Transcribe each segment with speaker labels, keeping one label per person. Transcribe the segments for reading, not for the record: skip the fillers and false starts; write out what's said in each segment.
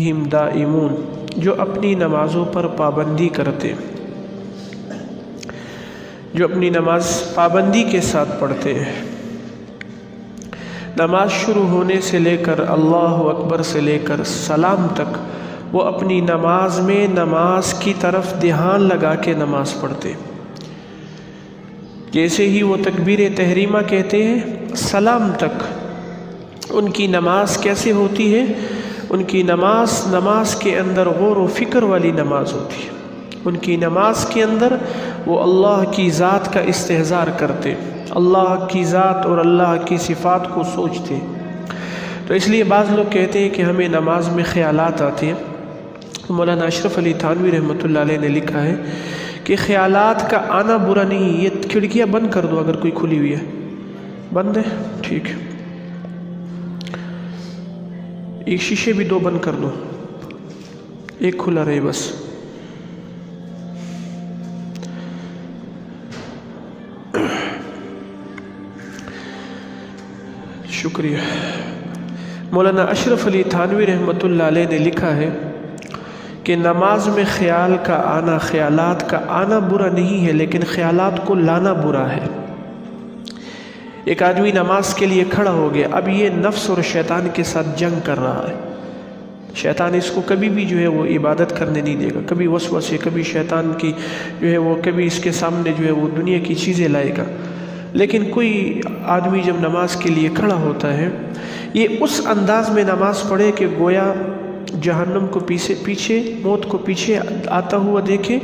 Speaker 1: ہم دائمون، جو اپنی نمازوں پر پابندی کرتے، جو اپنی نماز پابندی کے ساتھ پڑھتے ہیں، نماز شروع ہونے سے لے کر اللہ اکبر سے لے کر سلام تک وہ اپنی نماز میں نماز کی طرف دھیان لگا کے نماز پڑھتے۔ جیسے ہی وہ تکبیر تحریمہ کہتے ہیں سلام تک ان کی نماز کیسے ہوتی ہے؟ ان کی نماز کے اندر غور و فکر والی نماز ہوتی ہے۔ ان کی نماز کے اندر وہ اللہ کی ذات کا استحضار کرتے، اللہ کی ذات اور اللہ کی صفات کو سوچتے۔ تو اس لیے بعض لوگ کہتے ہیں کہ ہمیں نماز میں خیالات آتے ہیں۔ مولانا اشرف علی تھانوی رحمۃ اللہ علیہ نے لکھا ہے کہ خیالات کا آنا برا نہیں، یہ کھڑکیاں بند کر دو اگر کوئی کھلی ہوئی ہے، بند ہے ٹھیک ہے، ایک شیشے بھی دو بند کر دو، ایک کھلا رہے بس۔ شکریہ۔ مولانا اشرف علی تھانوی رحمۃ اللہ علیہ نے لکھا ہے کہ نماز میں خیال کا آنا، خیالات کا آنا برا نہیں ہے، لیکن خیالات کو لانا برا ہے۔ ایک آدمی نماز کے لیے کھڑا ہو گیا، اب یہ نفس اور شیطان کے ساتھ جنگ کر رہا ہے۔ شیطان اس کو کبھی بھی جو ہے وہ عبادت کرنے نہیں دے گا، کبھی وسوسے، کبھی شیطان کی جو ہے وہ کبھی اس کے سامنے جو ہے وہ دنیا کی چیزیں لائے گا۔ لیکن کوئی آدمی جب نماز کے لیے کھڑا ہوتا ہے، یہ اس انداز میں نماز پڑھے کہ گویا جہنم کو پیچھے موت کو پیچھے آتا ہوا دیکھے،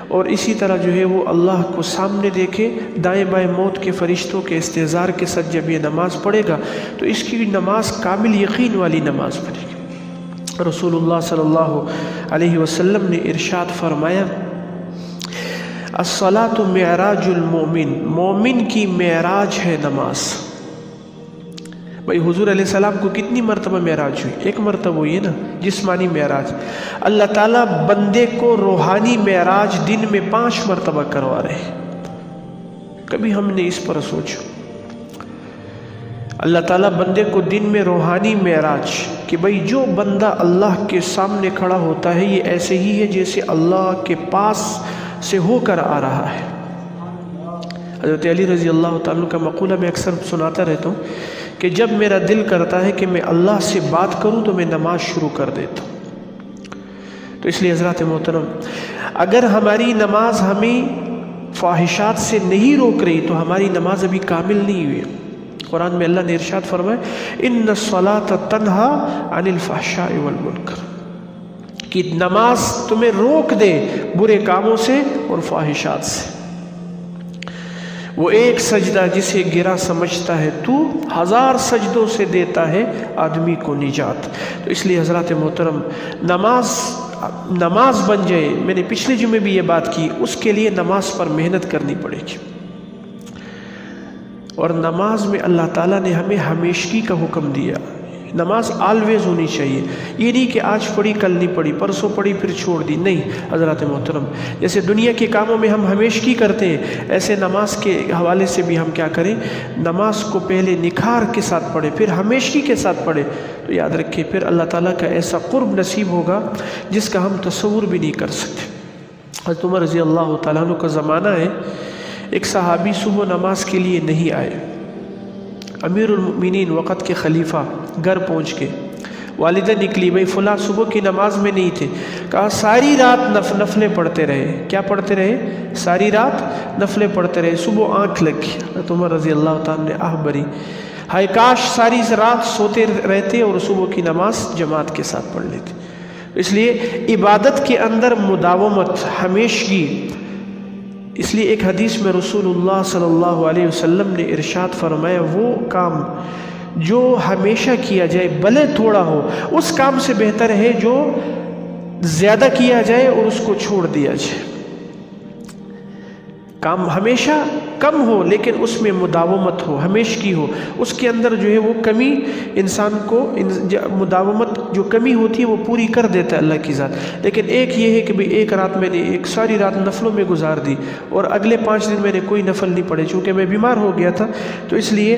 Speaker 1: اور اسی طرح جو ہے وہ اللہ کو سامنے دیکھے، دائیں بائیں موت کے فرشتوں کے استحضار کے ساتھ جب یہ نماز پڑھے گا تو اس کی نماز کامل یقین والی نماز پڑھے گی۔ رسول اللہ صلی اللہ علیہ وسلم نے ارشاد فرمایا، الصلاۃ معراج المومن، مومن کی معراج ہے نماز۔ بھائی حضور علیہ السلام کو کتنی مرتبہ معراج ہوئی؟ ایک مرتبہ ہوئی ہے نا، جسمانی معراج۔ اللہ تعالیٰ بندے کو روحانی معراج دن میں 5 مرتبہ کروا رہے ہیں۔ کبھی ہم نے اس پر سوچا؟ اللہ تعالیٰ بندے کو دن میں روحانی معراج کہ بھائی جو بندہ اللہ کے سامنے کھڑا ہوتا ہے یہ ایسے ہی ہے جیسے اللہ کے پاس سے ہو کر آ رہا ہے۔ حضرت علی رضی اللہ تعالیٰ کا مقولہ میں اکثر سناتا رہتا ہوں کہ جب میرا دل کرتا ہے کہ میں اللہ سے بات کروں تو میں نماز شروع کر دیتا ہوں۔ تو اس لیے حضرات محترم، اگر ہماری نماز ہمیں فاحشات سے نہیں روک رہی تو ہماری نماز ابھی کامل نہیں ہوئی۔ قرآن میں اللہ نے ارشاد فرمایا، ان الصلاۃ تنہا عن الفحشاء والمنکر، کہ نماز تمہیں روک دے برے کاموں سے اور فاحشات سے۔ وہ ایک سجدہ جسے گرا سمجھتا ہے تو 1000 سجدوں سے دیتا ہے آدمی کو نجات۔ تو اس لیے حضرات محترم، نماز بن جائے، میں نے پچھلے جمعے بھی یہ بات کی، اس کے لیے نماز پر محنت کرنی پڑے گی۔ اور نماز میں اللہ تعالیٰ نے ہمیں ہمیشگی کا حکم دیا، نماز آلویز ہونی چاہیے۔ یہ نہیں کہ آج پڑھی کل نہیں پڑھی، پرسوں پڑھی پھر چھوڑ دی، نہیں حضرات محترم۔ جیسے دنیا کے کاموں میں ہم ہمیشگی کرتے ہیں، ایسے نماز کے حوالے سے بھی ہم کیا کریں، نماز کو پہلے نکھار کے ساتھ پڑھیں پھر ہمیشگی کے ساتھ پڑھیں، تو یاد رکھیں پھر اللہ تعالیٰ کا ایسا قرب نصیب ہوگا جس کا ہم تصور بھی نہیں کر سکتے۔ حضرت عمر رضی اللہ تعالیٰ عنہ کا زمانہ ہے، ایک صحابی صبح نماز کے لیے نہیں آئے۔ امیر المؤمنین وقت کے خلیفہ گھر پہنچ کے والدہ نکلی، بھائی فلاں صبح کی نماز میں نہیں تھے، کہا ساری رات نفلیں پڑھتے رہے۔ کیا پڑھتے رہے؟ ساری رات نفلیں پڑھتے رہے، صبح آنکھ لگ گئی۔ حضرت عمر رضی اللہ تعالیٰ نے آہ بھری، ہائے کاش ساری رات سوتے رہتے اور صبح کی نماز جماعت کے ساتھ پڑھ لیتے۔ اس لیے عبادت کے اندر مداومت، ہمیشگی۔ اس لیے ایک حدیث میں رسول اللہ صلی اللہ علیہ وسلم نے ارشاد فرمایا، وہ کام جو ہمیشہ کیا جائے بھلے تھوڑا ہو، اس کام سے بہتر ہے جو زیادہ کیا جائے اور اس کو چھوڑ دیا جائے۔ کام ہمیشہ کم ہو لیکن اس میں مداومت ہو، ہمیشگی ہو، اس کے اندر جو ہے وہ کمی انسان کو مداومت جو کمی ہوتی ہے وہ پوری کر دیتا ہے اللہ کی ذات۔ لیکن ایک یہ ہے کہ بھئی ایک رات میں نے ایک ساری رات نفلوں میں گزار دی اور اگلے 5 دن میں نے کوئی نفل نہیں پڑھے چونکہ میں بیمار ہو گیا تھا، تو اس لیے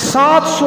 Speaker 1: 700